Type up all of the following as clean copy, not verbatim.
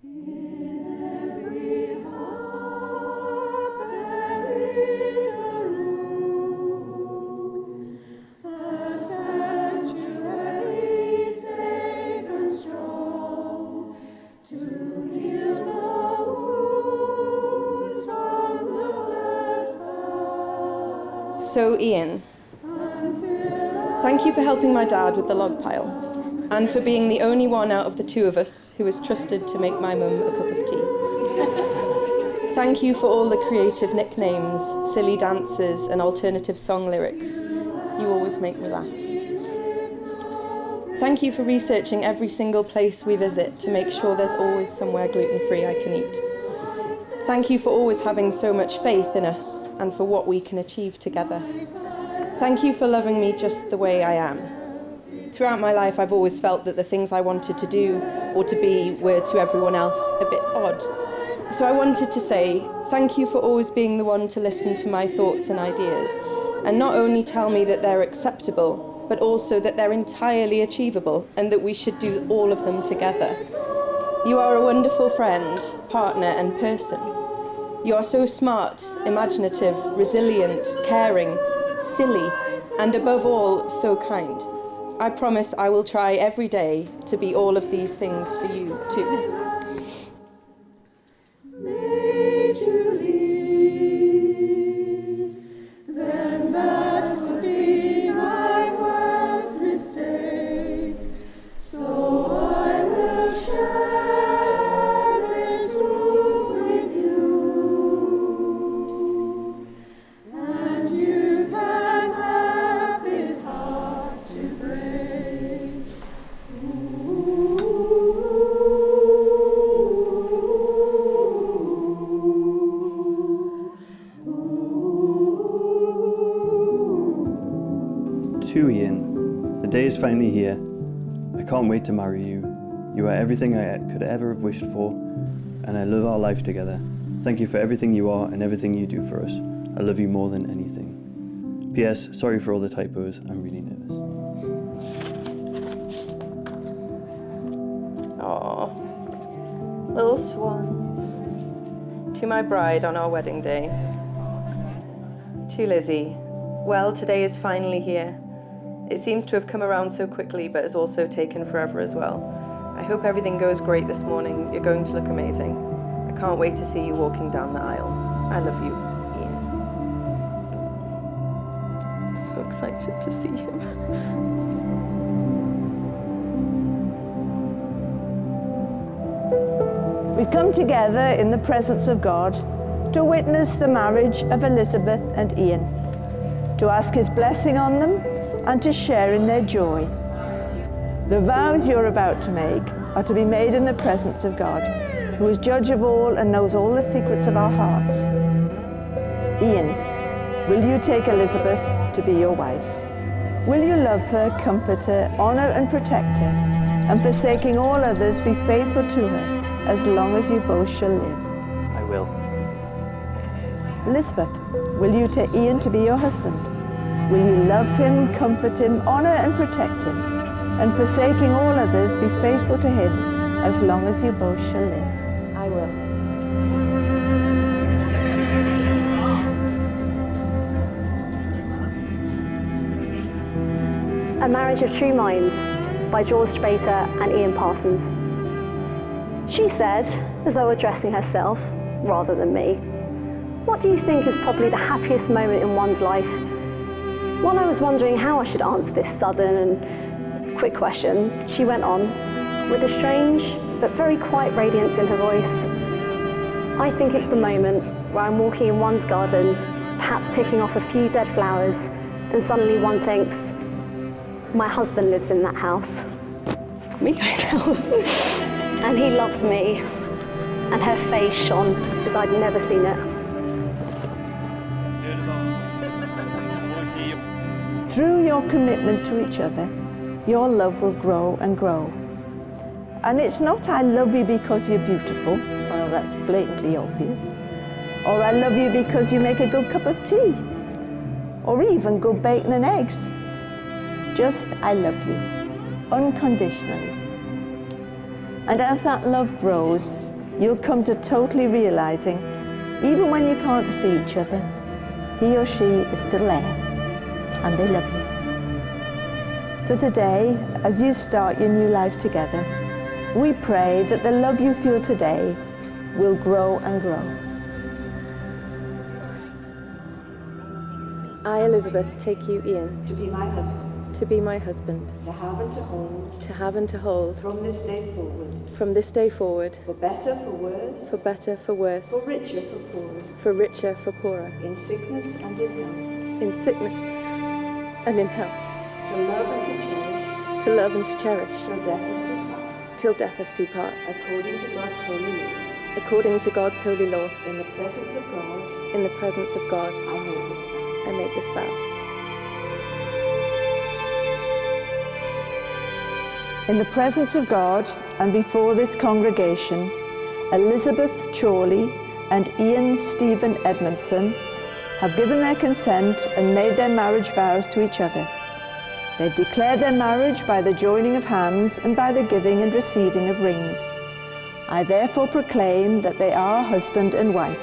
So, Ian, thank you for helping my dad with the log pile, and for being the only one out of the two of us who was trusted to make my mum a cup of tea. Thank you for all the creative nicknames, silly dances, and alternative song lyrics. You always make me laugh. Thank you for researching every single place we visit to make sure there's always somewhere gluten-free I can eat. Thank you for always having so much faith in us and for what we can achieve together. Thank you for loving me just the way I am. Throughout my life, I've always felt that the things I wanted to do or to be were to everyone else a bit odd. So I wanted to say thank you for always being the one to listen to my thoughts and ideas, and not only tell me that they're acceptable, but also that they're entirely achievable and that we should do all of them together. You are a wonderful friend, partner, and person. You are so smart, imaginative, resilient, caring, silly, and above all, so kind. I promise I will try every day to be all of these things for you too. Made you leave, then that would be my worst mistake. So I will share this room with you, and you can have this heart to break. To Ian, the day is finally here. I can't wait to marry you. You are everything I could ever have wished for, and I love our life together. Thank you for everything you are and everything you do for us. I love you more than anything. P.S. Sorry for all the typos, I'm really nervous. Aww, little swans. To my bride on our wedding day. To Lizzy, well, today is finally here. It seems to have come around so quickly, but has also taken forever as well. I hope everything goes great this morning. You're going to look amazing. I can't wait to see you walking down the aisle. I love you, Ian. So excited to see him. We've come together in the presence of God to witness the marriage of Elizabeth and Ian, to ask his blessing on them and to share in their joy. The vows you're about to make are to be made in the presence of God, who is judge of all and knows all the secrets of our hearts. Ian, will you take Elizabeth to be your wife? Will you love her, comfort her, honor and protect her, and forsaking all others, be faithful to her as long as you both shall live? I will. Elizabeth, will you take Ian to be your husband? Will you love him, comfort him, honor and protect him, and forsaking all others, be faithful to him as long as you both shall live? I will. A Marriage of True Minds by George Strater and Ian Parsons. She said, as though addressing herself rather than me, "What do you think is probably the happiest moment in one's life?" While I was wondering how I should answer this sudden and quick question, she went on, with a strange but very quiet radiance in her voice. "I think it's the moment where I'm walking in one's garden, perhaps picking off a few dead flowers, and suddenly one thinks, my husband lives in that house." It's got me going now. "And he loves me." And her face shone as I'd never seen it. Through your commitment to each other, your love will grow and grow. And it's not "I love you because you're beautiful," well, that's blatantly obvious, or "I love you because you make a good cup of tea," or even good bacon and eggs. Just "I love you," unconditionally. And as that love grows, you'll come to totally realizing, even when you can't see each other, he or she is still there, and they love you. So today, as you start your new life together, we pray that the love you feel today will grow and grow. I, Elizabeth, take you, Ian, To be my husband, to be my husband, to have and to hold, to have and to hold, from this day forward, from this day forward, for better, for worse, for better, for worse, for richer, for poorer, for richer, for poorer, in sickness and in health, in sickness and in health, to love and to cherish, to love and to cherish, till death us do part, till death us do part, according to God's holy law. according to God's holy law, In the presence of God, in the presence of God, I make this vow. I make this vow. In the presence of God and before this congregation, Elizabeth Chorley and Ian Stephen Edmondson have given their consent and made their marriage vows to each other. They've declared their marriage by the joining of hands and by the giving and receiving of rings. I therefore proclaim that they are husband and wife.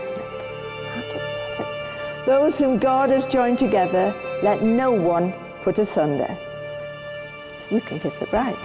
Those whom God has joined together, let no one put asunder. You can kiss the bride.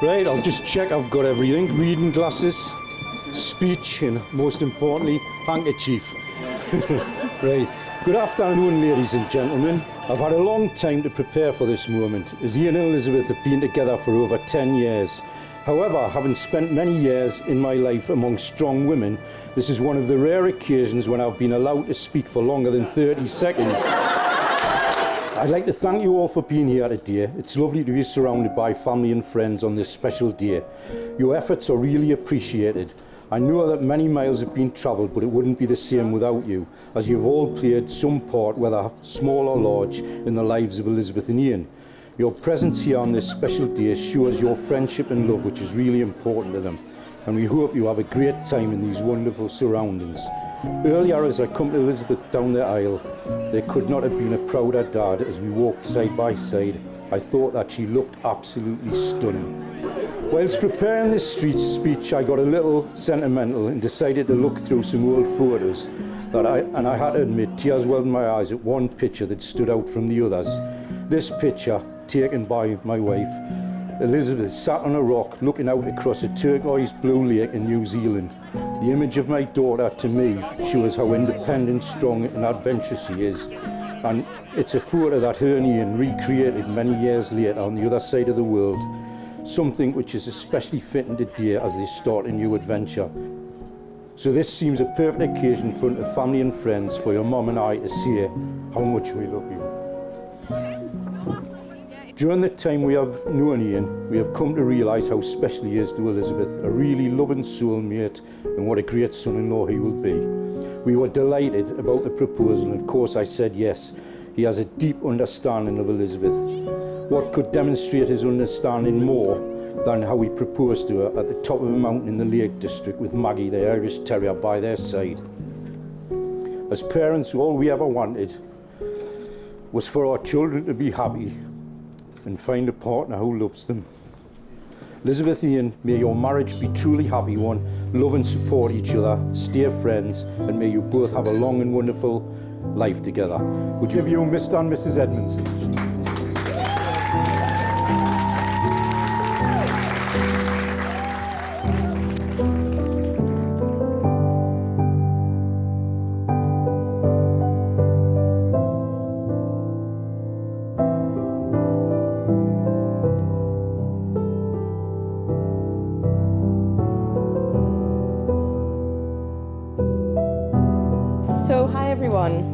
Right, I'll just check I've got everything. Reading glasses, speech, and most importantly, handkerchief. Right. Good afternoon, ladies and gentlemen. I've had a long time to prepare for this moment, as Ian and Elizabeth have been together for over 10 years. However, having spent many years in my life among strong women, this is one of the rare occasions when I've been allowed to speak for longer than 30 seconds. I'd like to thank you all for being here today. It's lovely to be surrounded by family and friends on this special day. Your efforts are really appreciated. I know that many miles have been travelled, but it wouldn't be the same without you, as you've all played some part, whether small or large, in the lives of Elizabeth and Ian. Your presence here on this special day shows your friendship and love, which is really important to them. And we hope you have a great time in these wonderful surroundings. Earlier, as I come to Elizabeth down the aisle, there could not have been a prouder dad as we walked side by side. I thought that she looked absolutely stunning. Whilst preparing this speech, I got a little sentimental and decided to look through some old photos and I had to admit, tears welled in my eyes at one picture that stood out from the others. This picture, taken by my wife, Elizabeth sat on a rock looking out across a turquoise blue lake in New Zealand. The image of my daughter, to me, shows how independent, strong and adventurous she is. And it's a photo that her and Ian recreated many years later on the other side of the world. Something which is especially fitting today as they start a new adventure. So this seems a perfect occasion in front of family and friends for your mum and I to say how much we love you. During the time we have known Ian, we have come to realise how special he is to Elizabeth, a really loving soulmate, and what a great son-in-law he will be. We were delighted about the proposal, and of course I said yes. He has a deep understanding of Elizabeth. What could demonstrate his understanding more than how he proposed to her at the top of a mountain in the Lake District with Maggie, the Irish Terrier, by their side. As parents, all we ever wanted was for our children to be happy and find a partner who loves them. Elizabeth and Ian, may your marriage be truly happy one. Love and support each other, stay friends, and may you both have a long and wonderful life together. Would you give you Mr. and Mrs. Edmondson? So, hi everyone.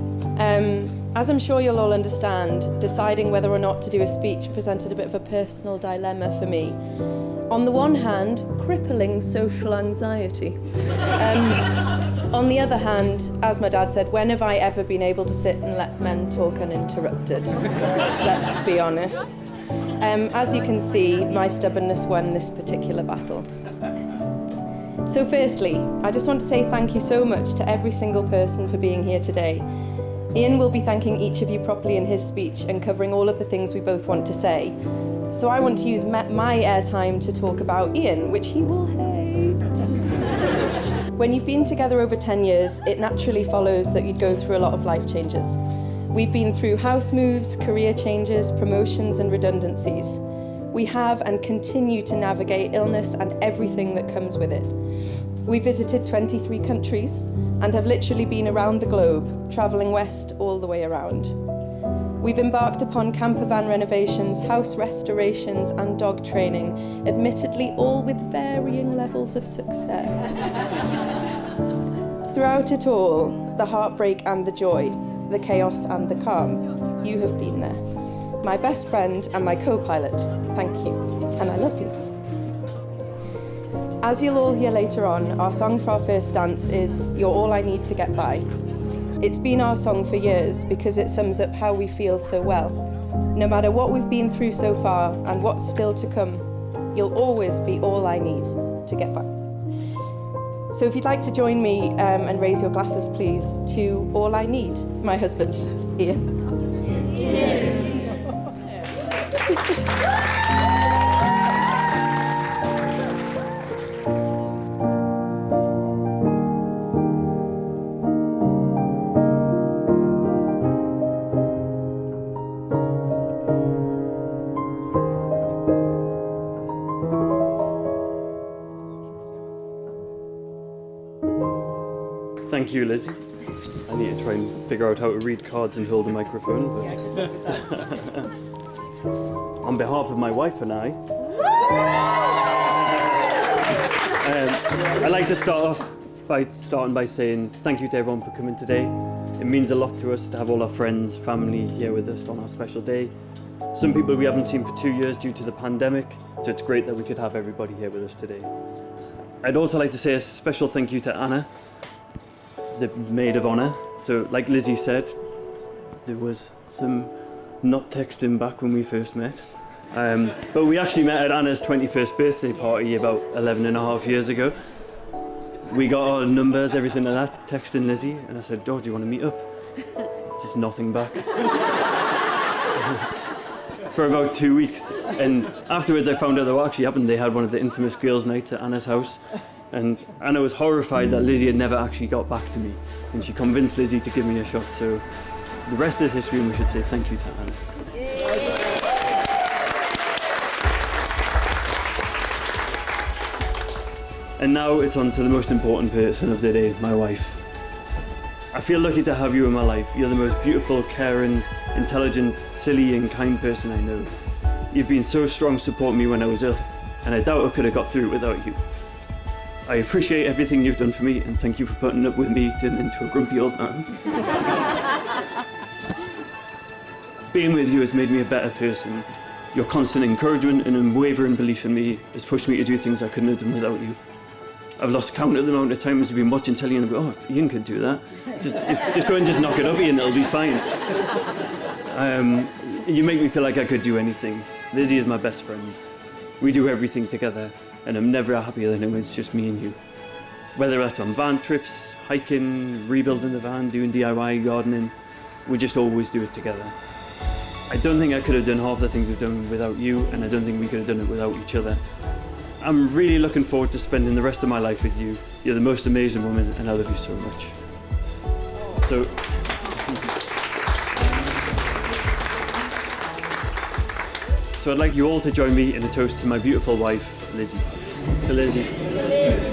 As I'm sure you'll all understand, deciding whether or not to do a speech presented a bit of a personal dilemma for me. On the one hand, crippling social anxiety. On the other hand, as my dad said, when have I ever been able to sit and let men talk uninterrupted? Let's be honest. As you can see, my stubbornness won this particular battle. So firstly, I just want to say thank you so much to every single person for being here today. Ian will be thanking each of you properly in his speech and covering all of the things we both want to say. So I want to use my airtime to talk about Ian, which he will hate. When you've been together over 10 years, it naturally follows that you'd go through a lot of life changes. We've been through house moves, career changes, promotions and redundancies. We have and continue to navigate illness and everything that comes with it. We visited 23 countries and have literally been around the globe, travelling west all the way around. We've embarked upon camper van renovations, house restorations and dog training, admittedly all with varying levels of success. Throughout it all, the heartbreak and the joy, the chaos and the calm, you have been there. My best friend and my co-pilot, thank you, and I love you. As you'll all hear later on, our song for our first dance is You're All I Need to Get By. It's been our song for years because it sums up how we feel so well. No matter what we've been through so far and what's still to come, you'll always be all I need to get by. So if you'd like to join me and raise your glasses, please, to All I Need, my husband, Ian. Thank you, Lizzy. I need to try and figure out how to read cards and hold a microphone. On behalf of my wife and I, I'd like to start off by saying thank you to everyone for coming today. It means a lot to us to have all our friends, family here with us on our special day. Some people we haven't seen for 2 years due to the pandemic, so it's great that we could have everybody here with us today. I'd also like to say a special thank you to Anna, the maid of honour. So like Lizzy said, there was some not texting back when we first met. But we actually met at Anna's 21st birthday party about 11 and a half years ago. We got our numbers, everything like that, texting Lizzy, and I said, "Oh, do you want to meet up?" Just nothing back. For about 2 weeks. And afterwards I found out that what actually happened, they had one of the infamous girls' nights at Anna's house. And Anna was horrified that Lizzy had never actually got back to me. And she convinced Lizzy to give me a shot. So the rest is history, and we should say thank you to Anna. And now it's on to the most important person of the day, my wife. I feel lucky to have you in my life. You're the most beautiful, caring, intelligent, silly and kind person I know. You've been so strong supporting me when I was ill, and I doubt I could have got through it without you. I appreciate everything you've done for me, and thank you for putting up with me turning into a grumpy old man. Being with you has made me a better person. Your constant encouragement and unwavering belief in me has pushed me to do things I couldn't have done without you. I've lost count of the amount of times I've been watching telly and I go, "Oh, Ian could do that. Just go and just knock it up, Ian, it'll be fine." You make me feel like I could do anything. Lizzy is my best friend. We do everything together, and I'm never happier than when it's just me and you. Whether that's on van trips, hiking, rebuilding the van, doing DIY, gardening, we just always do it together. I don't think I could have done half the things we've done without you, and I don't think we could have done it without each other. I'm really looking forward to spending the rest of my life with you. You're the most amazing woman, and I love you so much. So, So I'd like you all to join me in a toast to my beautiful wife, Lizzy. To Lizzy.